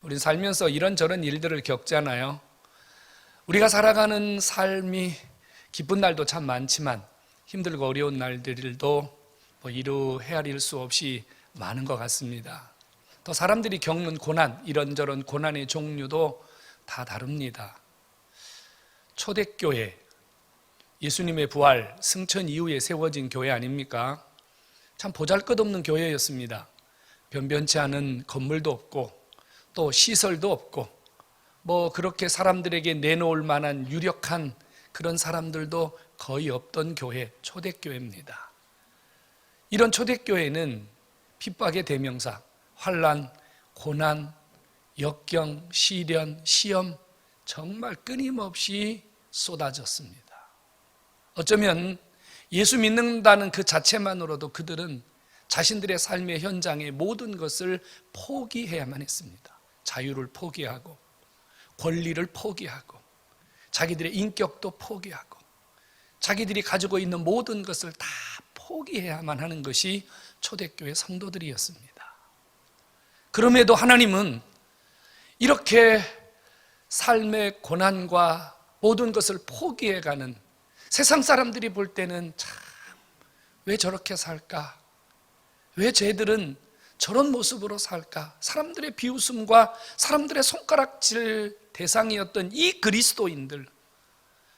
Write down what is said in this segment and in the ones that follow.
우린 살면서 이런저런 일들을 겪잖아요. 우리가 살아가는 삶이 기쁜 날도 참 많지만 힘들고 어려운 날들도 이루 헤아릴 수 없이 많은 것 같습니다. 또 사람들이 겪는 고난, 이런저런 고난의 종류도 다 다릅니다. 초대교회, 예수님의 부활, 승천 이후에 세워진 교회 아닙니까? 참 보잘것없는 교회였습니다. 변변치 않은 건물도 없고 또 시설도 없고 그렇게 사람들에게 내놓을 만한 유력한 그런 사람들도 거의 없던 교회, 초대교회입니다. 이런 초대교회는 핍박의 대명사, 환난, 고난, 역경, 시련, 시험 정말 끊임없이 쏟아졌습니다. 어쩌면 예수 믿는다는 그 자체만으로도 그들은 자신들의 삶의 현장의 모든 것을 포기해야만 했습니다. 자유를 포기하고 권리를 포기하고 자기들의 인격도 포기하고 자기들이 가지고 있는 모든 것을 다 포기해야만 하는 것이 초대교회 성도들이었습니다. 그럼에도 하나님은 이렇게 삶의 고난과 모든 것을 포기해가는 세상 사람들이 볼 때는 참 왜 저렇게 살까? 왜 쟤들은 저런 모습으로 살까? 사람들의 비웃음과 사람들의 손가락질 대상이었던 이 그리스도인들,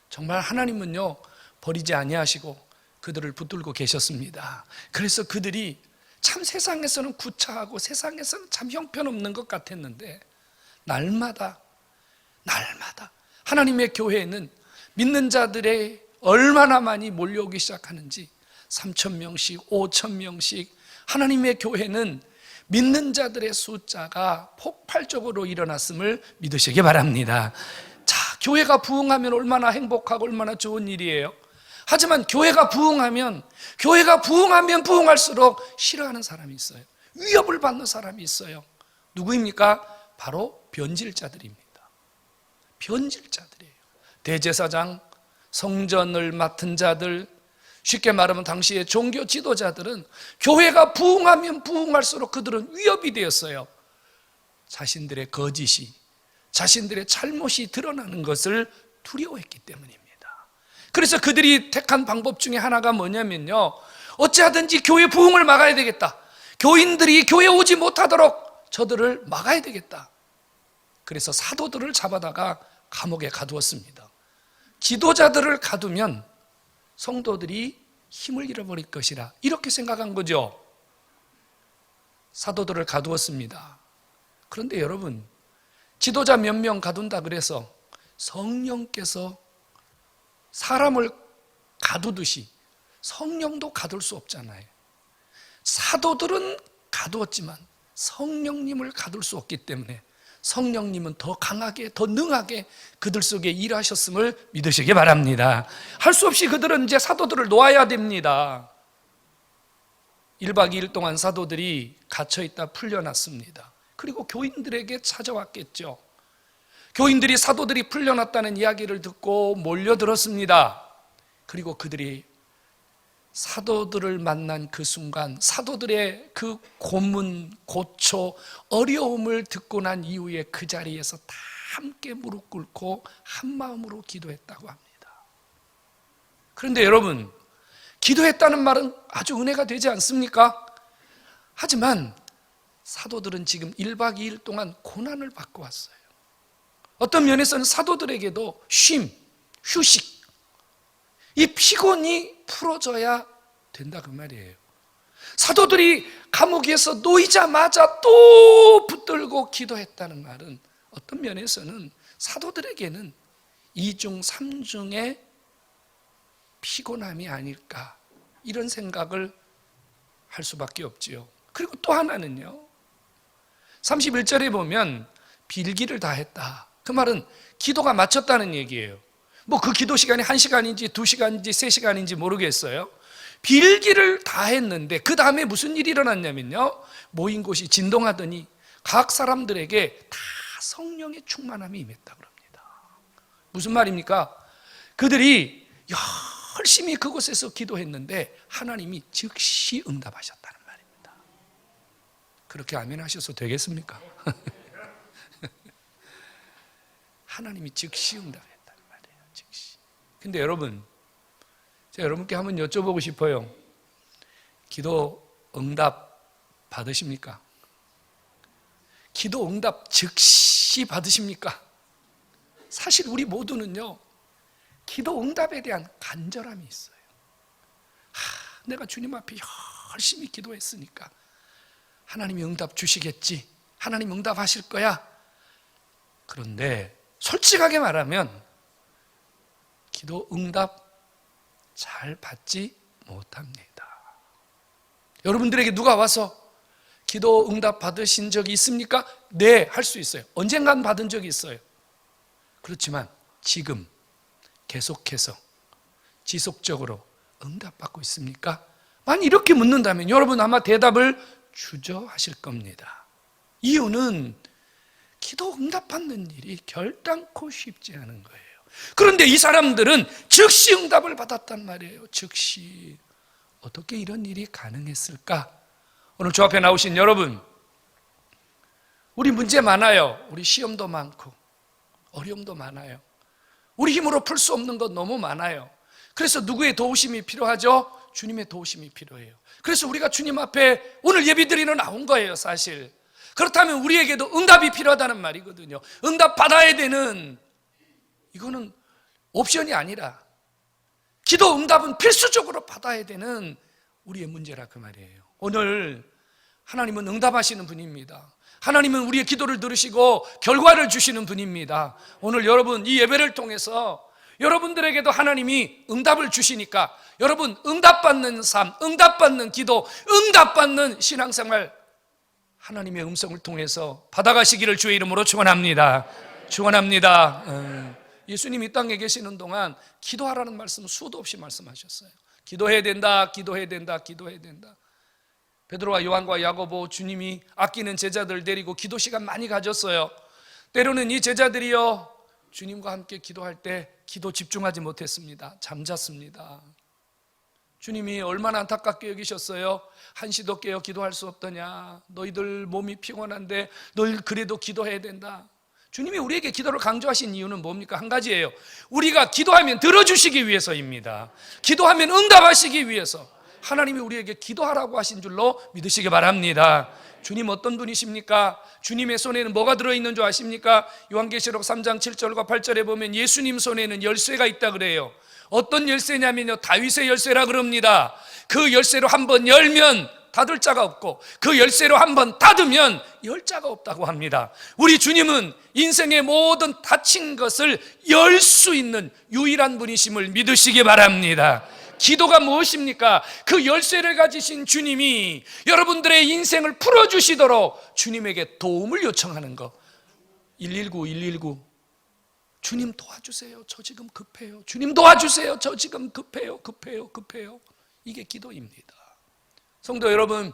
정말 하나님은요 버리지 아니하시고 그들을 붙들고 계셨습니다. 그래서 그들이 참 세상에서는 구차하고 세상에서는 참 형편없는 것 같았는데 날마다 하나님의 교회에는 믿는 자들의 얼마나 많이 몰려오기 시작하는지 3,000명씩 5,000명씩 하나님의 교회는 믿는 자들의 숫자가 폭발적으로 일어났음을 믿으시기 바랍니다. 자, 교회가 부흥하면 얼마나 행복하고 얼마나 좋은 일이에요. 하지만 교회가 부흥하면 부흥할수록 싫어하는 사람이 있어요. 위협을 받는 사람이 있어요. 누구입니까? 바로 변질자들입니다. 변질자들이에요. 대제사장, 성전을 맡은 자들, 쉽게 말하면 당시의 종교 지도자들은 교회가 부흥하면 부흥할수록 그들은 위협이 되었어요. 자신들의 거짓이, 자신들의 잘못이 드러나는 것을 두려워했기 때문입니다. 그래서 그들이 택한 방법 중에 하나가 뭐냐면요, 어찌하든지 교회 부흥을 막아야 되겠다. 교인들이 교회 오지 못하도록 저들을 막아야 되겠다. 그래서 사도들을 잡아다가 감옥에 가두었습니다. 지도자들을 가두면 성도들이 힘을 잃어버릴 것이라 이렇게 생각한 거죠. 사도들을 가두었습니다. 그런데 여러분, 지도자 몇 명 가둔다 그래서 성령께서 사람을 가두듯이 성령도 가둘 수 없잖아요. 사도들은 가두었지만 성령님을 가둘 수 없기 때문에 성령님은 더 강하게, 더 능하게 그들 속에 일하셨음을 믿으시기 바랍니다. 할 수 없이 그들은 이제 사도들을 놓아야 됩니다. 1박 2일 동안 사도들이 갇혀있다 풀려났습니다. 그리고 교인들에게 찾아왔겠죠. 교인들이 사도들이 풀려났다는 이야기를 듣고 몰려들었습니다. 그리고 그들이 사도들을 만난 그 순간, 사도들의 그 고문, 고초, 어려움을 듣고 난 이후에 그 자리에서 다 함께 무릎 꿇고 한 마음으로 기도했다고 합니다. 그런데 여러분, 기도했다는 말은 아주 은혜가 되지 않습니까? 하지만 사도들은 지금 1박 2일 동안 고난을 받고 왔어요. 어떤 면에서는 사도들에게도 쉼, 휴식, 이 피곤이 풀어져야 된다 그 말이에요. 사도들이 감옥에서 놓이자마자 또 붙들고 기도했다는 말은 어떤 면에서는 사도들에게는 2중 3중의 피곤함이 아닐까, 이런 생각을 할 수밖에 없지요. 그리고 또 하나는요, 31절에 보면 빌기를 다 했다. 그 말은 기도가 마쳤다는 얘기예요. 그 기도 시간이 1시간인지 2시간인지 3시간인지 모르겠어요. 빌기를 다 했는데 그 다음에 무슨 일이 일어났냐면요, 모인 곳이 진동하더니 각 사람들에게 다 성령의 충만함이 임했다고 합니다. 무슨 말입니까? 그들이 열심히 그곳에서 기도했는데 하나님이 즉시 응답하셨다는 말입니다. 그렇게 아멘 하셔서 되겠습니까? 하나님이 즉시 응답했단 말이에요. 즉시. 근데 여러분, 제가 여러분께 한번 여쭤보고 싶어요. 기도 응답 받으십니까? 기도 응답 즉시 받으십니까? 사실 우리 모두는요, 기도 응답에 대한 간절함이 있어요. 내가 주님 앞에 열심히 기도했으니까 하나님이 응답 주시겠지, 하나님 응답하실 거야. 그런데 솔직하게 말하면 기도 응답 잘 받지 못합니다. 여러분들에게 누가 와서 기도 응답 받으신 적이 있습니까? 네, 할 수 있어요. 언젠간 받은 적이 있어요. 그렇지만 지금 계속해서 지속적으로 응답받고 있습니까? 만약 이렇게 묻는다면 여러분 아마 대답을 주저하실 겁니다. 이유는 기도 응답받는 일이 결단코 쉽지 않은 거예요. 그런데 이 사람들은 즉시 응답을 받았단 말이에요. 즉시. 어떻게 이런 일이 가능했을까? 오늘 주 앞에 나오신 여러분, 우리 문제 많아요. 우리 시험도 많고 어려움도 많아요. 우리 힘으로 풀 수 없는 것 너무 많아요. 그래서 누구의 도우심이 필요하죠? 주님의 도우심이 필요해요. 그래서 우리가 주님 앞에 오늘 예비드리러 나온 거예요, 사실. 그렇다면 우리에게도 응답이 필요하다는 말이거든요. 응답 받아야 되는, 이거는 옵션이 아니라 기도 응답은 필수적으로 받아야 되는 우리의 문제라 그 말이에요. 오늘 하나님은 응답하시는 분입니다. 하나님은 우리의 기도를 들으시고 결과를 주시는 분입니다. 오늘 여러분 이 예배를 통해서 여러분들에게도 하나님이 응답을 주시니까 여러분 응답받는 삶, 응답받는 기도, 응답받는 신앙생활 하나님의 음성을 통해서 받아가시기를 주의 이름으로 축원합니다. 축원합니다. 예수님이 이 땅에 계시는 동안 기도하라는 말씀 수도 없이 말씀하셨어요. 기도해야 된다, 기도해야 된다, 기도해야 된다. 베드로와 요한과 야고보 주님이 아끼는 제자들 데리고 기도 시간 많이 가졌어요. 때로는 이 제자들이요 주님과 함께 기도할 때 기도 집중하지 못했습니다. 잠잤습니다. 주님이 얼마나 안타깝게 여기셨어요. 한시도 깨어 기도할 수 없더냐, 너희들 몸이 피곤한데 너희 그래도 기도해야 된다. 주님이 우리에게 기도를 강조하신 이유는 뭡니까? 한 가지예요. 우리가 기도하면 들어주시기 위해서입니다. 기도하면 응답하시기 위해서 하나님이 우리에게 기도하라고 하신 줄로 믿으시기 바랍니다. 주님 어떤 분이십니까? 주님의 손에는 뭐가 들어있는 줄 아십니까? 요한계시록 3장 7절과 8절에 보면 예수님 손에는 열쇠가 있다 그래요. 어떤 열쇠냐면요, 다윗의 열쇠라 그럽니다. 그 열쇠로 한번 열면 닫을 자가 없고 그 열쇠로 한번 닫으면 열 자가 없다고 합니다. 우리 주님은 인생의 모든 닫힌 것을 열 수 있는 유일한 분이심을 믿으시기 바랍니다. 기도가 무엇입니까? 그 열쇠를 가지신 주님이 여러분들의 인생을 풀어주시도록 주님에게 도움을 요청하는 것. 119 주님 도와주세요, 저 지금 급해요. 주님 도와주세요, 저 지금 급해요. 이게 기도입니다. 성도 여러분,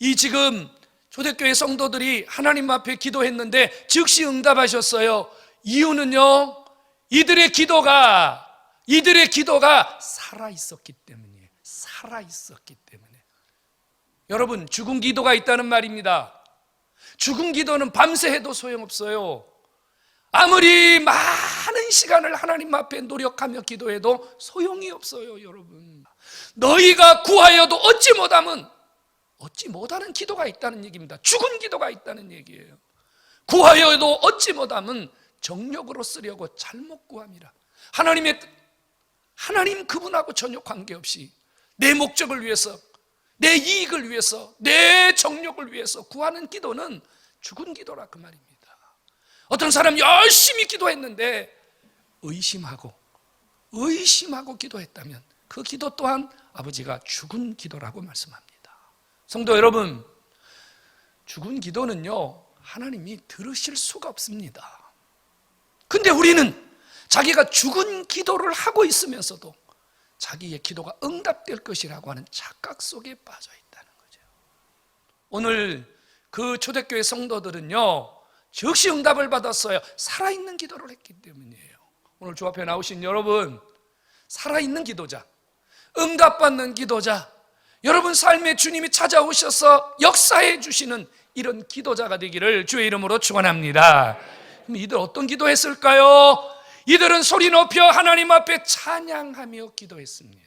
이 지금 초대교회 성도들이 하나님 앞에 기도했는데 즉시 응답하셨어요. 이유는요, 이들의 기도가 살아있었기 때문이에요. 살아있었기 때문에. 여러분, 죽은 기도가 있다는 말입니다. 죽은 기도는 밤새 해도 소용없어요. 아무리 많은 시간을 하나님 앞에 노력하며 기도해도 소용이 없어요. 여러분, 너희가 구하여도 얻지 못하는 기도가 있다는 얘기입니다. 죽은 기도가 있다는 얘기예요. 구하여도 얻지 못함은 정욕으로 쓰려고 잘못 구함이라. 하나님 그분하고 전혀 관계없이 내 목적을 위해서, 내 이익을 위해서, 내 정욕을 위해서 구하는 기도는 죽은 기도라 그 말입니다. 어떤 사람 열심히 기도했는데 의심하고 기도했다면 그 기도 또한 아버지가 죽은 기도라고 말씀합니다. 성도 여러분, 죽은 기도는요 하나님이 들으실 수가 없습니다. 근데 우리는 자기가 죽은 기도를 하고 있으면서도 자기의 기도가 응답될 것이라고 하는 착각 속에 빠져 있다는 거죠. 오늘 그 초대교회 성도들은요 즉시 응답을 받았어요. 살아있는 기도를 했기 때문이에요. 오늘 주 앞에 나오신 여러분, 살아있는 기도자, 응답받는 기도자, 여러분 삶에 주님이 찾아오셔서 역사해 주시는 이런 기도자가 되기를 주의 이름으로 축원합니다. 그럼 이들 어떤 기도했을까요? 이들은 소리 높여 하나님 앞에 찬양하며 기도했습니다.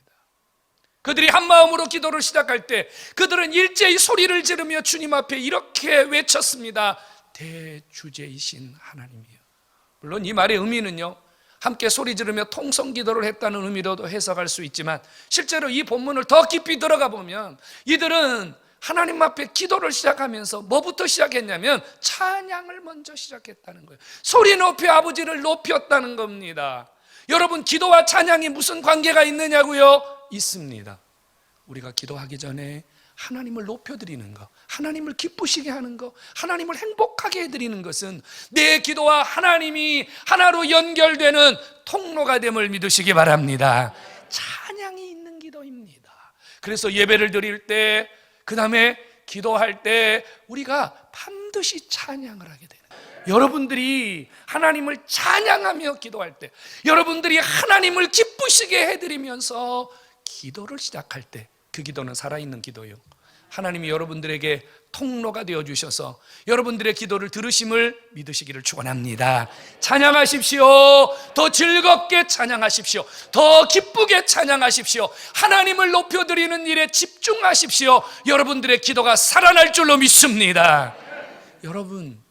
그들이 한 마음으로 기도를 시작할 때 그들은 일제히 소리를 지르며 주님 앞에 이렇게 외쳤습니다. 대주제이신 하나님이여. 물론 이 말의 의미는요, 함께 소리 지르며 통성 기도를 했다는 의미로도 해석할 수 있지만, 실제로 이 본문을 더 깊이 들어가 보면 이들은 하나님 앞에 기도를 시작하면서 뭐부터 시작했냐면 찬양을 먼저 시작했다는 거예요. 소리 높여 아버지를 높였다는 겁니다. 여러분, 기도와 찬양이 무슨 관계가 있느냐고요? 있습니다. 우리가 기도하기 전에 하나님을 높여드리는 것, 하나님을 기쁘시게 하는 것, 하나님을 행복하게 해드리는 것은 내 기도와 하나님이 하나로 연결되는 통로가 됨을 믿으시기 바랍니다. 찬양이 있는 기도입니다. 그래서 예배를 드릴 때, 그 다음에 기도할 때 우리가 반드시 찬양을 하게 되는 거예요. 여러분들이 하나님을 찬양하며 기도할 때, 여러분들이 하나님을 기쁘시게 해드리면서 기도를 시작할 때, 그 기도는 살아있는 기도예요. 하나님이 여러분들에게 통로가 되어주셔서 여러분들의 기도를 들으심을 믿으시기를 축원합니다. 찬양하십시오. 더 즐겁게 찬양하십시오. 더 기쁘게 찬양하십시오. 하나님을 높여드리는 일에 집중하십시오. 여러분들의 기도가 살아날 줄로 믿습니다. 여러분,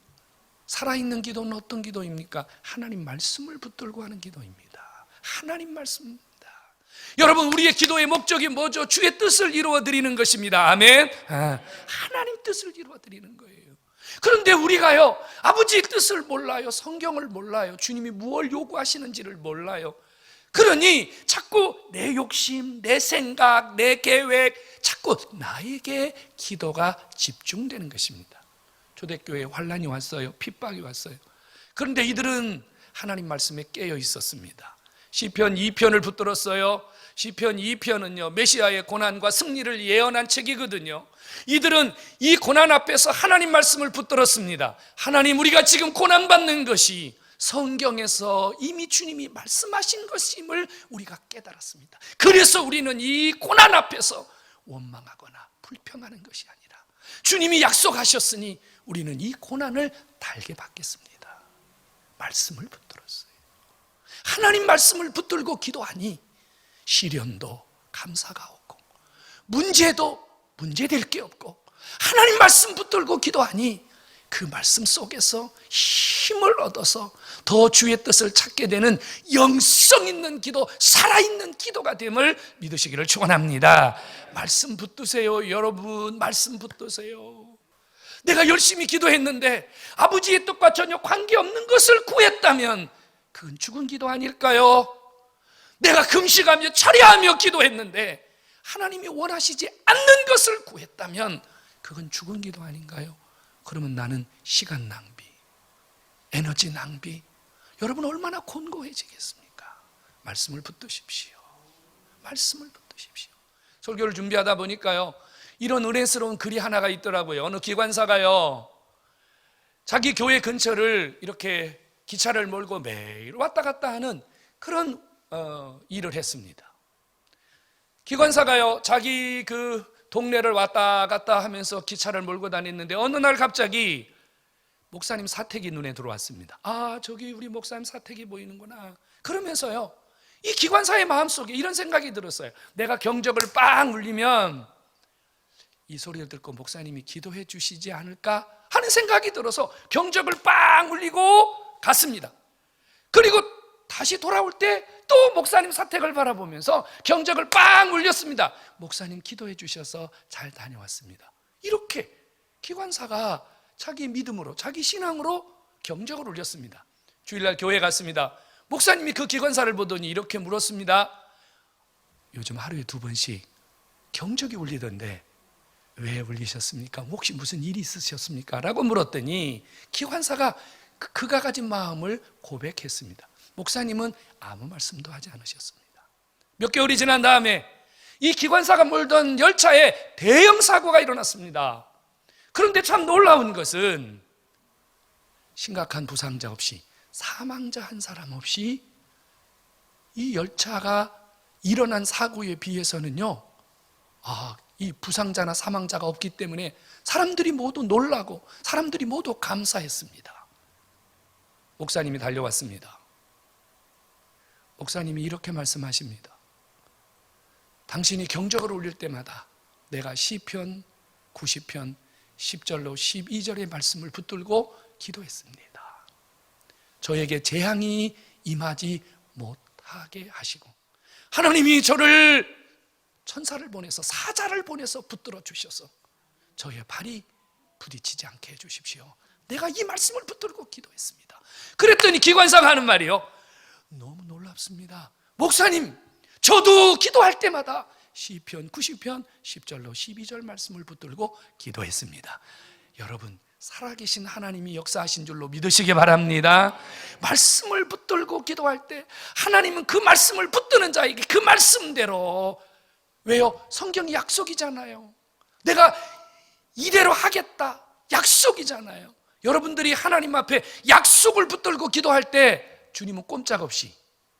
살아있는 기도는 어떤 기도입니까? 하나님 말씀을 붙들고 하는 기도입니다. 하나님 말씀입니다. 여러분, 우리의 기도의 목적이 뭐죠? 주의 뜻을 이루어 드리는 것입니다. 아멘. 하나님 뜻을 이루어 드리는 거예요. 그런데 우리가요, 아버지의 뜻을 몰라요. 성경을 몰라요. 주님이 무엇을 요구하시는지를 몰라요. 그러니 자꾸 내 욕심, 내 생각, 내 계획, 자꾸 나에게 기도가 집중되는 것입니다. 초대교회에 환란이 왔어요. 핍박이 왔어요. 그런데 이들은 하나님 말씀에 깨어 있었습니다. 시편 2편을 붙들었어요. 시편 2편은요, 메시아의 고난과 승리를 예언한 책이거든요. 이들은 이 고난 앞에서 하나님 말씀을 붙들었습니다. 하나님, 우리가 지금 고난받는 것이 성경에서 이미 주님이 말씀하신 것임을 우리가 깨달았습니다. 그래서 우리는 이 고난 앞에서 원망하거나 불평하는 것이 아니라 주님이 약속하셨으니 우리는 이 고난을 달게 받겠습니다. 말씀을 붙들었어요. 하나님 말씀을 붙들고 기도하니 시련도 감사가 오고 문제도 문제될 게 없고, 하나님 말씀 붙들고 기도하니 그 말씀 속에서 힘을 얻어서 더 주의 뜻을 찾게 되는 영성 있는 기도, 살아있는 기도가 됨을 믿으시기를 축원합니다. 말씀 붙드세요. 여러분, 말씀 붙드세요. 내가 열심히 기도했는데 아버지의 뜻과 전혀 관계없는 것을 구했다면 그건 죽은 기도 아닐까요? 내가 금식하며 철야하며 기도했는데 하나님이 원하시지 않는 것을 구했다면 그건 죽은 기도 아닌가요? 그러면 나는 시간 낭비, 에너지 낭비, 여러분 얼마나 곤고해지겠습니까? 말씀을 붙드십시오. 말씀을 붙드십시오. 설교를 준비하다 보니까요, 이런 은혜스러운 글이 하나가 있더라고요. 어느 기관사가요, 자기 교회 근처를 이렇게 기차를 몰고 매일 왔다 갔다 하는 그런 일을 했습니다. 기관사가요, 자기 그 동네를 왔다 갔다 하면서 기차를 몰고 다녔는데 어느 날 갑자기 목사님 사택이 눈에 들어왔습니다. 아, 저기 우리 목사님 사택이 보이는구나. 그러면서요, 이 기관사의 마음속에 이런 생각이 들었어요. 내가 경적을 빵 울리면 이 소리를 듣고 목사님이 기도해 주시지 않을까 하는 생각이 들어서 경적을 빵 울리고 갔습니다. 그리고 다시 돌아올 때 또 목사님 사택을 바라보면서 경적을 빵 울렸습니다. 목사님 기도해 주셔서 잘 다녀왔습니다. 이렇게 기관사가 자기 믿음으로, 자기 신앙으로 경적을 울렸습니다. 주일날 교회 갔습니다. 목사님이 그 기관사를 보더니 이렇게 물었습니다. 요즘 하루에 2번씩 경적이 울리던데 왜 울리셨습니까? 혹시 무슨 일이 있으셨습니까? 라고 물었더니 기관사가 그가 가진 마음을 고백했습니다. 목사님은 아무 말씀도 하지 않으셨습니다. 몇 개월이 지난 다음에 이 기관사가 몰던 열차에 대형 사고가 일어났습니다. 그런데 참 놀라운 것은 심각한 부상자 없이, 사망자 한 사람 없이 이 열차가 일어난 사고에 비해서는요, 이 부상자나 사망자가 없기 때문에 사람들이 모두 놀라고 사람들이 모두 감사했습니다. 목사님이 달려왔습니다. 목사님이 이렇게 말씀하십니다. 당신이 경적을 울릴 때마다 내가 시편 90편 10절로 12절의 말씀을 붙들고 기도했습니다. 저에게 재앙이 임하지 못하게 하시고 하나님이 저를 천사를 보내서 사자를 보내서 붙들어 주셔서 저의 발이 부딪히지 않게 해주십시오. 내가 이 말씀을 붙들고 기도했습니다. 그랬더니 기관사가 하는 말이요, 너무 놀랍습니다. 목사님, 저도 기도할 때마다 시편 90편 10절로 12절 말씀을 붙들고 기도했습니다. 여러분, 살아계신 하나님이 역사하신 줄로 믿으시기 바랍니다. 말씀을 붙들고 기도할 때 하나님은 그 말씀을 붙드는 자에게 그 말씀대로, 왜요? 성경이 약속이잖아요. 내가 이대로 하겠다, 약속이잖아요. 여러분들이 하나님 앞에 약속을 붙들고 기도할 때 주님은 꼼짝없이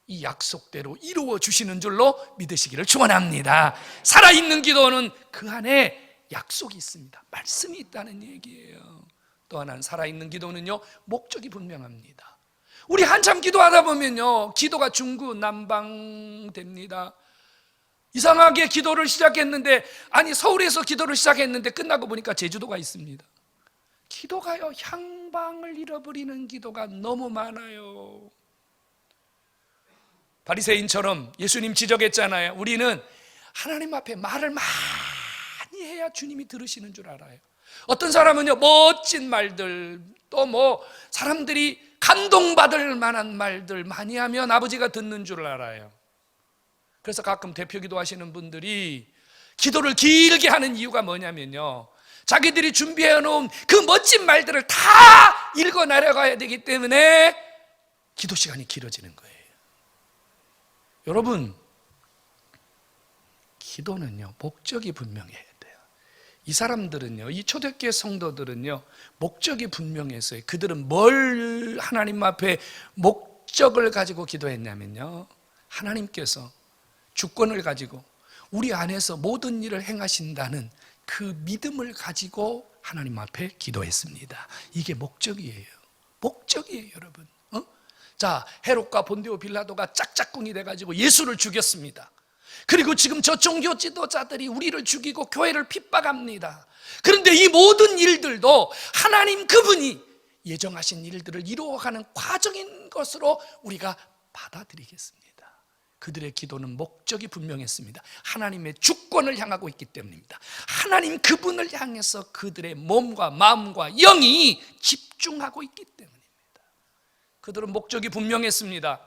이 약속대로 이루어 주시는 줄로 믿으시기를 축원합니다. 살아있는 기도는 그 안에 약속이 있습니다. 말씀이 있다는 얘기예요. 또 하나는 살아있는 기도는요, 목적이 분명합니다. 우리 한참 기도하다 보면요, 기도가 중구난방됩니다. 이상하게 기도를 시작했는데, 아니 서울에서 기도를 시작했는데 끝나고 보니까 제주도가 있습니다. 기도가요, 향방을 잃어버리는 기도가 너무 많아요. 바리새인처럼 예수님 지적했잖아요. 우리는 하나님 앞에 말을 많이 해야 주님이 들으시는 줄 알아요. 어떤 사람은요, 멋진 말들, 또 뭐 사람들이 감동받을 만한 말들 많이 하면 아버지가 듣는 줄 알아요. 그래서 가끔 대표 기도하시는 분들이 기도를 길게 하는 이유가 뭐냐면요, 자기들이 준비해 놓은 그 멋진 말들을 다 읽어 내려가야 되기 때문에 기도 시간이 길어지는 거예요. 여러분, 기도는요, 목적이 분명해야 돼요. 이 사람들은요, 이 초대교회 성도들은요, 목적이 분명했어요. 그들은 뭘 하나님 앞에 목적을 가지고 기도했냐면요, 하나님께서 주권을 가지고 우리 안에서 모든 일을 행하신다는 그 믿음을 가지고 하나님 앞에 기도했습니다. 이게 목적이에요. 목적이에요, 여러분. 자, 헤롯과 본디오 빌라도가 짝짝꿍이 돼가지고 예수를 죽였습니다. 그리고 지금 저 종교 지도자들이 우리를 죽이고 교회를 핍박합니다. 그런데 이 모든 일들도 하나님 그분이 예정하신 일들을 이루어가는 과정인 것으로 우리가 받아들이겠습니다. 그들의 기도는 목적이 분명했습니다. 하나님의 주권을 향하고 있기 때문입니다. 하나님 그분을 향해서 그들의 몸과 마음과 영이 집중하고 있기 때문입니다. 그들은 목적이 분명했습니다.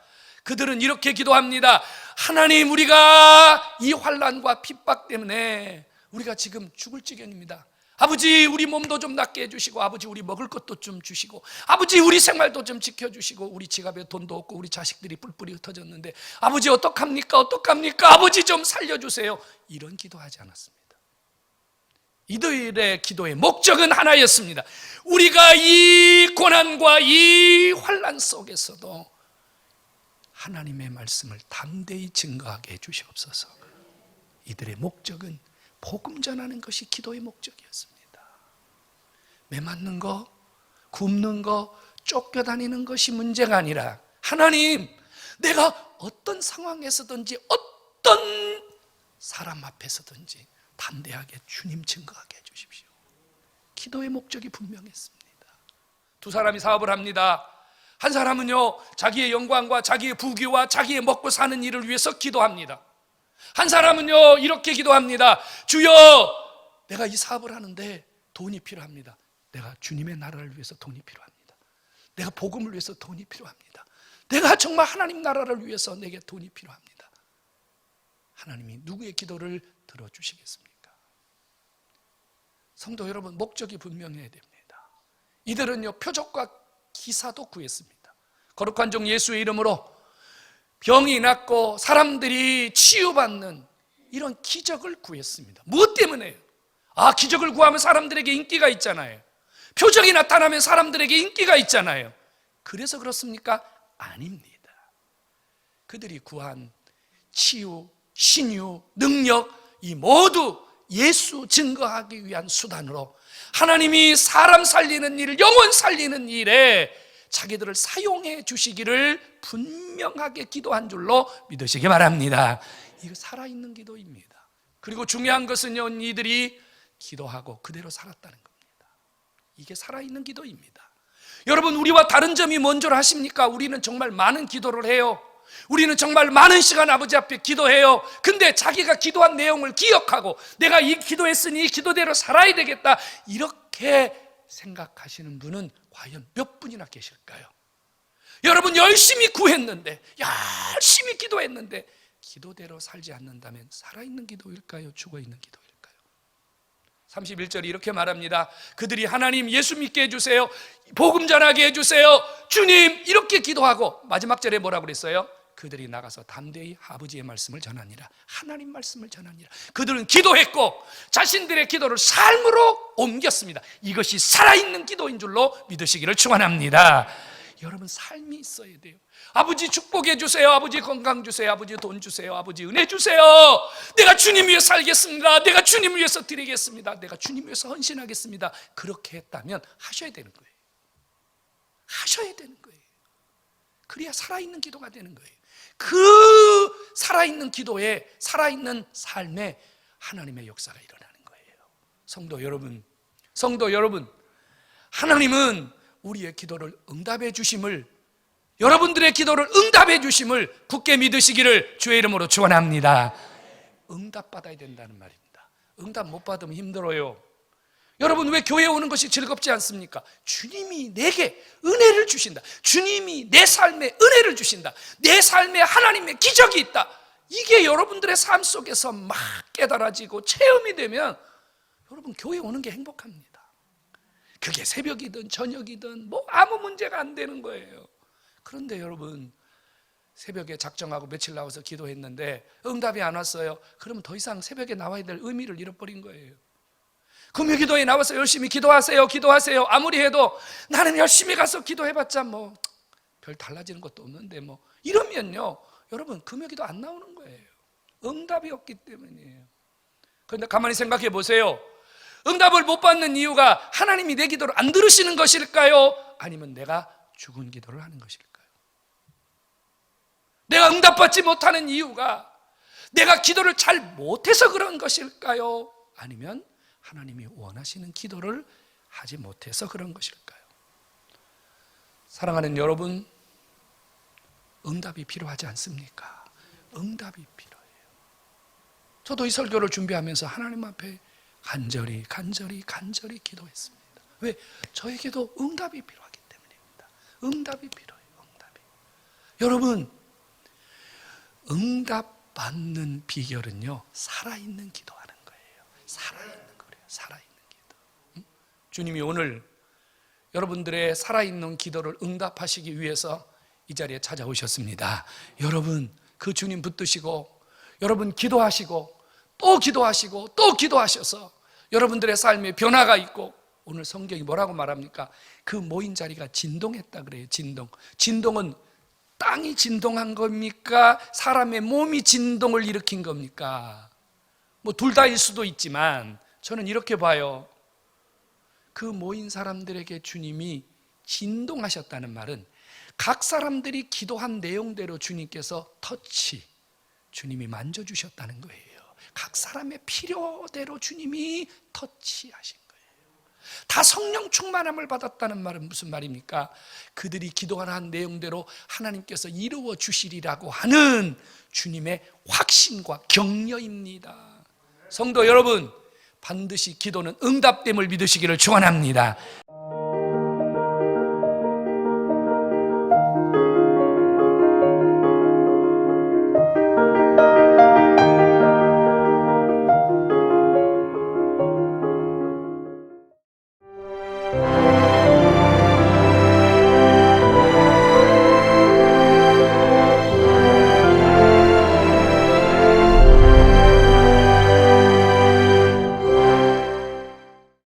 그들은 이렇게 기도합니다. 하나님, 우리가 이 환난과 핍박 때문에 우리가 지금 죽을 지경입니다. 아버지, 우리 몸도 좀 낫게 해주시고, 아버지 우리 먹을 것도 좀 주시고, 아버지 우리 생활도 좀 지켜주시고, 우리 지갑에 돈도 없고 우리 자식들이 뿔뿔이 흩어졌는데 아버지 어떡합니까? 어떡합니까? 아버지 좀 살려주세요. 이런 기도하지 않았습니다. 이들의 기도의 목적은 하나였습니다. 우리가 이 고난과 이 환난 속에서도 하나님의 말씀을 담대히 증거하게 해주시옵소서. 이들의 목적은 복음 전하는 것이 기도의 목적이었습니다. 매맞는 거, 굶는 거, 쫓겨다니는 것이 문제가 아니라, 하나님, 내가 어떤 상황에서든지 어떤 사람 앞에서든지 담대하게 주님 증거하게 해주십시오. 기도의 목적이 분명했습니다. 두 사람이 사업을 합니다. 한 사람은요, 자기의 영광과 자기의 부귀와 자기의 먹고 사는 일을 위해서 기도합니다. 한 사람은요, 이렇게 기도합니다. 주여, 내가 이 사업을 하는데 돈이 필요합니다. 내가 주님의 나라를 위해서 돈이 필요합니다. 내가 복음을 위해서 돈이 필요합니다. 내가 정말 하나님 나라를 위해서 내게 돈이 필요합니다. 하나님이 누구의 기도를 들어주시겠습니까? 성도 여러분, 목적이 분명해야 됩니다. 이들은요, 표적과 기사도 구했습니다. 거룩한 종 예수의 이름으로 병이 낫고 사람들이 치유받는 이런 기적을 구했습니다. 무엇 때문에요? 기적을 구하면 사람들에게 인기가 있잖아요. 표적이 나타나면 사람들에게 인기가 있잖아요. 그래서 그렇습니까? 아닙니다. 그들이 구한 치유, 신유, 능력, 이 모두 예수 증거하기 위한 수단으로 하나님이 사람 살리는 일, 영혼 살리는 일에 자기들을 사용해 주시기를 분명하게 기도한 줄로 믿으시기 바랍니다. 이거 살아있는 기도입니다. 그리고 중요한 것은요, 이들이 기도하고 그대로 살았다는 겁니다. 이게 살아있는 기도입니다. 여러분, 우리와 다른 점이 뭔 줄 아십니까? 우리는 정말 많은 기도를 해요. 우리는 정말 많은 시간 아버지 앞에 기도해요. 근데 자기가 기도한 내용을 기억하고 내가 이 기도했으니 이 기도대로 살아야 되겠다, 이렇게 생각하시는 분은 과연 몇 분이나 계실까요? 여러분, 열심히 구했는데, 열심히 기도했는데 기도대로 살지 않는다면 살아있는 기도일까요? 죽어있는 기도일까요? 31절이 이렇게 말합니다. 그들이 하나님 예수 믿게 해주세요, 복음 전하게 해주세요, 주님, 이렇게 기도하고 마지막 절에 뭐라고 그랬어요? 그들이 나가서 담대히 아버지의 말씀을 전하니라. 하나님 말씀을 전하니라. 그들은 기도했고 자신들의 기도를 삶으로 옮겼습니다. 이것이 살아있는 기도인 줄로 믿으시기를 축원합니다. 여러분, 삶이 있어야 돼요. 아버지 축복해 주세요, 아버지 건강 주세요, 아버지 돈 주세요, 아버지 은혜 주세요, 내가 주님 위해 살겠습니다, 내가 주님 위해서 드리겠습니다, 내가 주님 위해서 헌신하겠습니다. 그렇게 했다면 하셔야 되는 거예요. 하셔야 되는 거예요. 그래야 살아있는 기도가 되는 거예요. 그 살아있는 기도에, 살아있는 삶에 하나님의 역사가 일어나는 거예요. 성도 여러분, 하나님은 우리의 기도를 응답해 주심을, 여러분들의 기도를 응답해 주심을 굳게 믿으시기를 주의 이름으로 축원합니다. 응답받아야 된다는 말입니다. 응답 못 받으면 힘들어요. 여러분, 왜 교회에 오는 것이 즐겁지 않습니까? 주님이 내게 은혜를 주신다, 주님이 내 삶에 은혜를 주신다, 내 삶에 하나님의 기적이 있다, 이게 여러분들의 삶 속에서 막 깨달아지고 체험이 되면 여러분, 교회에 오는 게 행복합니다. 그게 새벽이든 저녁이든 뭐 아무 문제가 안 되는 거예요. 그런데 여러분, 새벽에 작정하고 며칠 나와서 기도했는데 응답이 안 왔어요. 그러면 더 이상 새벽에 나와야 될 의미를 잃어버린 거예요. 금요기도에 나와서 열심히 기도하세요, 기도하세요, 아무리 해도 나는 열심히 가서 기도해봤자 뭐 별 달라지는 것도 없는데 뭐 이러면요, 여러분, 금요기도 안 나오는 거예요. 응답이 없기 때문이에요. 그런데 가만히 생각해 보세요. 응답을 못 받는 이유가 하나님이 내 기도를 안 들으시는 것일까요? 아니면 내가 죽은 기도를 하는 것일까요? 내가 응답받지 못하는 이유가 내가 기도를 잘 못해서 그런 것일까요? 아니면 하나님이 원하시는 기도를 하지 못해서 그런 것일까요? 사랑하는 여러분, 응답이 필요하지 않습니까? 응답이 필요해요. 저도 이 설교를 준비하면서 하나님 앞에 간절히 기도했습니다. 왜? 저에게도 응답이 필요하기 때문입니다. 응답이 필요해요. 응답이. 여러분, 응답 받는 비결은요, 살아있는 기도하는 거예요. 살아있는 거예요. 살아있는 기도. 주님이 오늘 여러분들의 살아있는 기도를 응답하시기 위해서 이 자리에 찾아오셨습니다. 여러분, 그 주님 붙드시고 여러분 기도하시고 또 기도하시고 또 기도하셔서 여러분들의 삶에 변화가 있고, 오늘 성경이 뭐라고 말합니까? 그 모인 자리가 진동했다 그래요. 진동은 땅이 진동한 겁니까? 사람의 몸이 진동을 일으킨 겁니까? 뭐 둘 다일 수도 있지만 저는 이렇게 봐요. 그 모인 사람들에게 주님이 진동하셨다는 말은 각 사람들이 기도한 내용대로 주님께서 주님이 만져주셨다는 거예요. 각 사람의 필요대로 주님이 터치하신 거예요. 다 성령 충만함을 받았다는 말은 무슨 말입니까? 그들이 기도한 내용대로 하나님께서 이루어 주시리라고 하는 주님의 확신과 격려입니다. 성도 여러분, 반드시 기도는 응답됨을 믿으시기를 축원합니다.